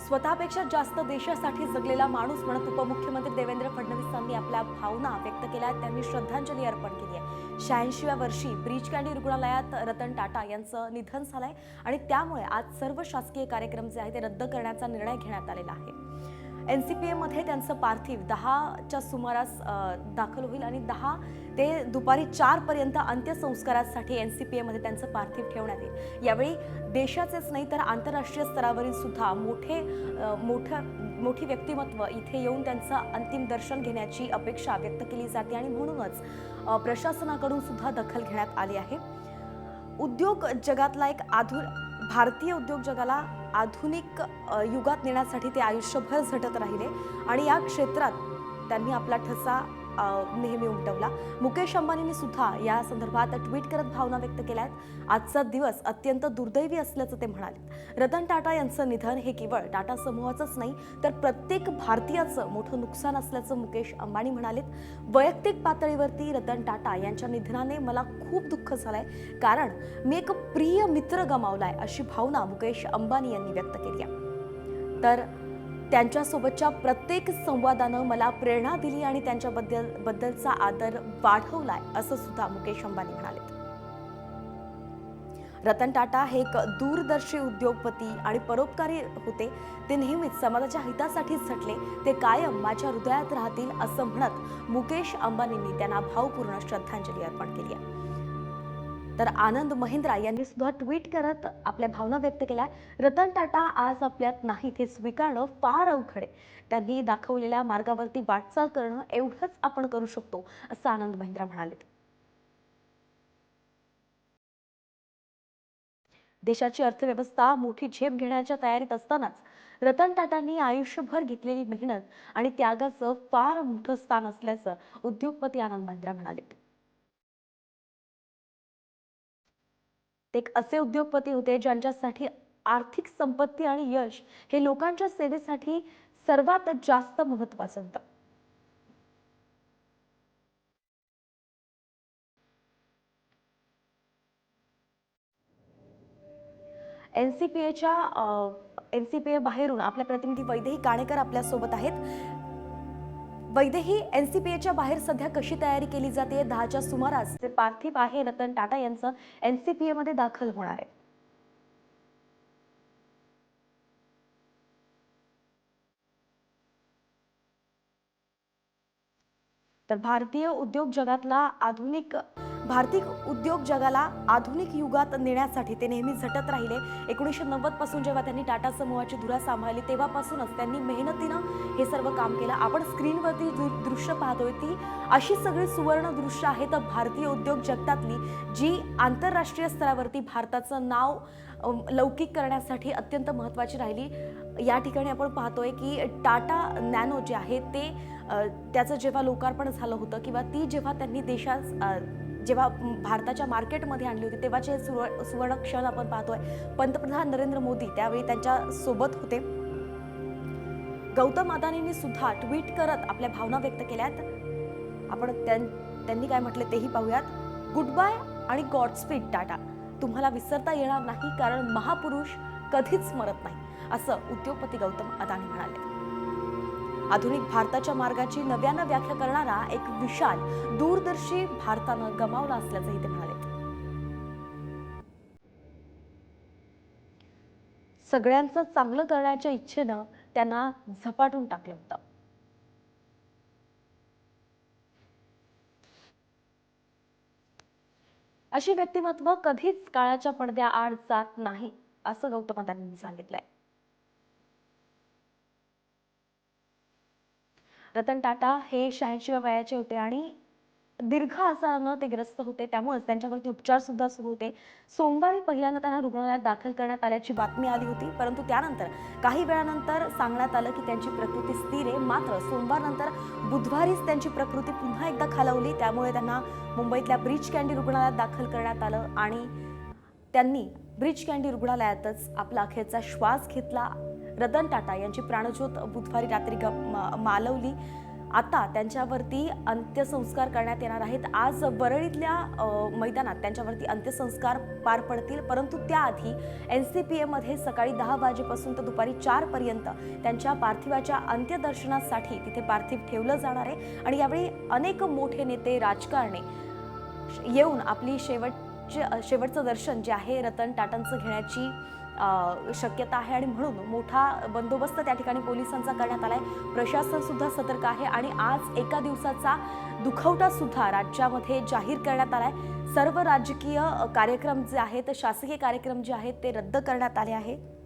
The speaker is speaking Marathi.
स्वतःपेक्षा जास्त देशासाठी जगलेला माणूस म्हणत उपमुख्यमंत्री देवेंद्र फडणवीसांनी आपल्या भावना व्यक्त केल्या. त्यांनी श्रद्धांजली अर्पण केली आहे. 86व्या वर्षी ब्रीच कँडी रुग्णालयात रतन टाटा यांचं निधन झालंय आणि त्यामुळे आज सर्व शासकीय कार्यक्रम जे आहेत ते रद्द करण्याचा निर्णय घेण्यात आलेला आहे. एनसीपीए मध्ये त्यांचं पार्थिव 10च्या सुमारास दाखल होईल आणि 10 ते दुपारी 4 पर्यंत अंत्यसंस्कारासाठी एनसीपीए मध्ये त्यांचं पार्थिव ठेवण्यात येईल. यावेळी देशाचेच नाही तर आंतरराष्ट्रीय स्तरावरील सुद्धा मोठी व्यक्तिमत्व इथे येऊन त्यांचं अंतिम दर्शन घेण्याची अपेक्षा व्यक्त केली जाते आणि म्हणूनच प्रशासनाकडून सुद्धा दखल घेण्यात आली आहे. उद्योग जगातला भारतीय उद्योग जगाला आधुनिक युगात नेण्यासाठी ते आयुष्यभर झटत राहिले आणि या क्षेत्रात त्यांनी आपला ठसा नेहमी उमटवला. मुकेश अंबानींनी सुद्धा या संदर्भात ट्विट करत भावना व्यक्त केल्यात. आजचा दिवस अत्यंत दुर्दैवी असल्याचं ते म्हणाले. रतन टाटा यांचं निधन हे केवळ टाटा समूहाचंच नाही तर प्रत्येक भारतीयाचं मोठं नुकसान असल्याचं मुकेश अंबानी म्हणालेत. वैयक्तिक पातळीवरती रतन टाटा यांच्या निधनाने मला खूप दुःख झालंय, कारण मी एक प्रिय मित्र गमावलाय अशी भावना मुकेश अंबानी यांनी व्यक्त केली आहे. तर त्यांच्यासोबतच्या प्रत्येक संवादानं मला प्रेरणा दिली आणि त्यांच्याबद्दलचा आदर वाढवलाय असं सुद्धा मुकेश अंबानी म्हणाले. रतन टाटा हे एक दूरदर्शी उद्योगपती आणि परोपकारी होते. ते नेहमीच समाजाच्या हितासाठी झटले. ते कायम माझ्या हृदयात राहतील असं म्हणत मुकेश अंबानींनी त्यांना भावपूर्ण श्रद्धांजली अर्पण केली आहे. तर आनंद महिंद्रा यांनी सुद्धा ट्विट करत आपल्या भावना व्यक्त केल्या. रतन टाटा आज आपल्यात नाहीत हे स्वीकारणं फार अवघड आहे. त्यांनी दाखवलेल्या मार्गावरती वाटचाल करणं एवढंच आपण करू शकतो असं आनंद महिंद्रा म्हणाले. देशाची अर्थव्यवस्था मोठी झेप घेण्याच्या तयारीत असतानाच रतन टाटांनी आयुष्यभर घेतलेली मेहनत आणि त्यागाचं फार मोठं स्थान असल्याचं उद्योगपती आनंद महिंद्रा म्हणाले. ते एक असे उद्योगपती होते ज्यांच्यासाठी आर्थिक संपत्ती आणि यश हे लोकांच्या सेवेसाठी सर्वात जास्त महत्त्वाचं होतं. एनसीपीए बाहेरून आपल्या प्रतिनिधी वैदेही काणेकर आपल्या सोबत आहेत. वैदेही, एनसीपीएच्या बाहेर सध्या कशी तयारी केली जाते? 10च्या सुमारास जे पार्थिव आहे रतन टाटा यांचं एनसीपीए मध्ये दाखल होणार आहे. तर भारतीय उद्योग जगाला आधुनिक युगात नेण्यासाठी ते नेहमी झटत राहिले. 1990 पासून जेव्हा त्यांनी टाटा समूहाची धुरा सांभाळली तेव्हापासूनच त्यांनी मेहनतीनं हे सर्व काम केलं. आपण स्क्रीनवरती दृश्य पाहतोय ती अशी सगळी सुवर्ण दृश्य आहेत भारतीय उद्योग जगतातली, जी आंतरराष्ट्रीय स्तरावरती भारताचं नाव लौकिक करण्यासाठी अत्यंत महत्त्वाची राहिली. या ठिकाणी आपण पाहतोय की टाटा नॅनो जे आहे ते त्याचं जेव्हा लोकार्पण झालं होतं किंवा ती जेव्हा त्यांनी जेव्हा भारताच्या मार्केटमध्ये आणली होती तेव्हाचे सुवर्ण क्षण आपण पाहतोय. पंतप्रधान नरेंद्र मोदी त्यावेळी त्यांच्या सोबत होते. गौतम अदानींनी सुद्धा ट्विट करत आपल्या भावना व्यक्त केल्यात. आपण त्यांनी काय म्हटले तेही पाहूयात. गुड बाय आणि गॉडस्पीड टाटा. तुम्हाला विसरता येणार नाही, कारण महापुरुष कधीच मरत नाही असं उद्योगपती गौतम अदानी म्हणाले. आधुनिक भारताच्या मार्गाची नव्यानं व्याख्या करणारा एक विशाल दूरदर्शी भारतानं गमावला असल्याचंही ते म्हणाले. सगळ्यांचं चांगलं करण्याच्या इच्छेनं त्यांना झपाटून टाकलं होतं. अशी व्यक्तिमत्व कधीच काळाच्या पडद्याआड जात नाही असं गौतम अदानींनी सांगितलंय. रतन टाटा हे 86व्या वयाचे होते आणि दीर्घ आजारानं ते ग्रस्त होते. त्यामुळेच त्यांच्यावरती उपचार सुद्धा सुरू होते. सोमवारी पहिल्यांदा त्यांना रुग्णालयात दाखल करण्यात आल्याची बातमी आली होती, परंतु त्यानंतर काही वेळानंतर सांगण्यात आलं की त्यांची प्रकृती स्थिर आहे. मात्र सोमवारनंतर बुधवारीच त्यांची प्रकृती पुन्हा एकदा खालावली. त्यामुळे त्यांना मुंबईतल्या ब्रीच कँडी रुग्णालयात दाखल करण्यात आलं आणि त्यांनी ब्रीच कँडी रुग्णालयातच आपला अखेरचा श्वास घेतला. रतन टाटा यांची प्राणज्योत बुधवारी रात्री मालवली. आता त्यांच्यावरती अंत्यसंस्कार करण्यात येणार आहेत. आज वरळीतल्या मैदानात त्यांच्यावरती अंत्यसंस्कार पार पडतील, परंतु त्याआधी NCPA सकाळी 10 वाजेपासून तर दुपारी 4 पर्यंत त्यांच्या पार्थिवाच्या अंत्यदर्शनासाठी तिथे पार्थिव ठेवलं जाणार आहे. आणि यावेळी अनेक मोठे नेते, राजकारणी येऊन आपली शेवटचं दर्शन जे आहे रतन टाटांचं घेण्याची शक्यता आहे. आणि म्हणून मोठा बंदोबस्त त्या ठिकाणी पोलिसांचा करण्यात आलाय. प्रशासन सुद्धा सतर्क आहे आणि आज एका दिवसाचा दुखवटा सुद्धा राज्यामध्ये जाहीर करण्यात आलाय. सर्व राजकीय कार्यक्रम जे आहेत, शासकीय कार्यक्रम जे आहेत ते रद्द करण्यात आले आहे.